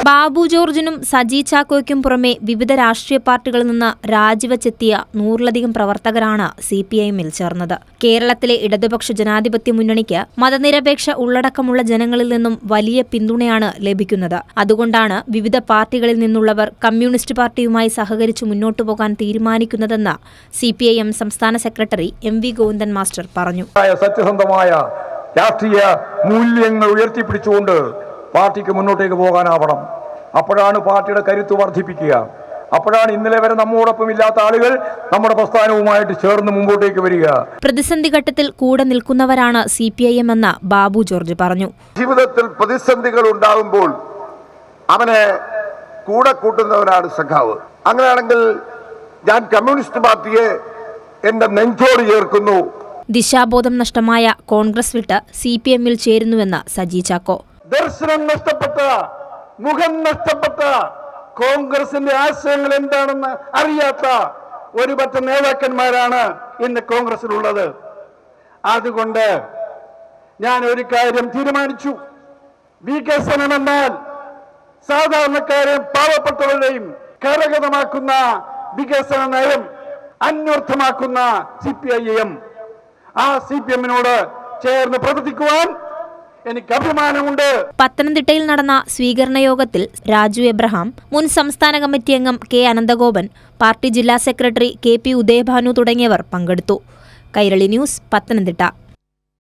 ബാബു ജോർജിനും സജി ചാക്കോയ്ക്കും പുറമെ വിവിധ രാഷ്ട്രീയ പാർട്ടികളിൽ നിന്ന് രാജിവെച്ചെത്തിയ 100-ലധികം പ്രവർത്തകരാണ് CPIMൽ ചേർന്നത്. കേരളത്തിലെ ഇടതുപക്ഷ ജനാധിപത്യ മുന്നണിക്ക് മതനിരപേക്ഷ ഉള്ളടക്കമുള്ള ജനങ്ങളിൽ നിന്നും വലിയ പിന്തുണയാണ് ലഭിക്കുന്നത്. അതുകൊണ്ടാണ് വിവിധ പാർട്ടികളിൽ നിന്നുള്ളവർ കമ്മ്യൂണിസ്റ്റ് പാർട്ടിയുമായി സഹകരിച്ചു മുന്നോട്ടു പോകാൻ തീരുമാനിക്കുന്നതെന്ന് CPIM സംസ്ഥാന സെക്രട്ടറി MV ഗോവിന്ദൻ മാസ്റ്റർ പറഞ്ഞു. സത്യസന്ധമായ രാഷ്ട്രീയ മൂല്യങ്ങൾ ഉയർത്തിപ്പിടിച്ചുകൊണ്ട് പാർട്ടിക്ക് മുന്നോട്ടേക്ക് പോകാനാവണം. അപ്പോഴാണ് പാർട്ടിയുടെ കരുത്ത് വർദ്ധിപ്പിക്കുക. അപ്പോഴാണ് ഇന്നലെ വരെ നമ്മോടൊപ്പം ഇല്ലാത്ത ആളുകൾ നമ്മുടെ പ്രസ്ഥാനവുമായിട്ട് ചേർന്ന് മുമ്പോട്ടേക്ക് വരിക. പ്രതിസന്ധി ഘട്ടത്തിൽ കൂടെ നിൽക്കുന്നവരാണ് CPIM എന്ന് ബാബു ജോർജ് പറഞ്ഞു. ജീവിതത്തിൽ പ്രതിസന്ധികൾ ഉണ്ടാകുമ്പോൾ അവനെ കൂടെ കൂട്ടുന്നവനാണ് സഖാവ്. അങ്ങനെയാണെങ്കിൽ ഞാൻ കമ്മ്യൂണിസ്റ്റ് പാർട്ടിയെ എന്റെ നെഞ്ചോട് ചേർക്കുന്നു. ദിശാബോധം നഷ്ടമായ കോൺഗ്രസ് വിട്ട് CPIMൽ ചേരുന്നുവെന്ന് സജി ചാക്കോ. ദർശനം നഷ്ടപ്പെട്ട, മുഖം നഷ്ടപ്പെട്ട, കോൺഗ്രസിന്റെ ആശയങ്ങൾ എന്താണെന്ന് അറിയാത്ത ഒരുപറ്റ നേതാക്കന്മാരാണ് ഇന്ന് കോൺഗ്രസിലുള്ളത്. അതുകൊണ്ട് ഞാൻ ഒരു കാര്യം തീരുമാനിച്ചു. വികസനം എന്നാൽ സാധാരണക്കാരെയും പാവപ്പെട്ടവരെയും കരഗതമാക്കുന്ന വികസന നയം അന്വർത്ഥമാക്കുന്ന CPIM. ആ CPIMനോട് ചേർന്ന് പ്രവർത്തിക്കുവാൻ എനിക്ക് അഭിമാനമുണ്ട്. പത്തനംതിട്ടയിൽ നടന്ന സ്വീകരണ യോഗത്തിൽ രാജു എബ്രഹാം, മുൻ സംസ്ഥാന കമ്മിറ്റി അംഗം K അനന്തഗോപൻ, പാർട്ടി ജില്ലാ സെക്രട്ടറി KP ഉദയഭാനു തുടങ്ങിയവർ പങ്കെടുത്തു. കൈരളി ന്യൂസ്, പത്തനംതിട്ട.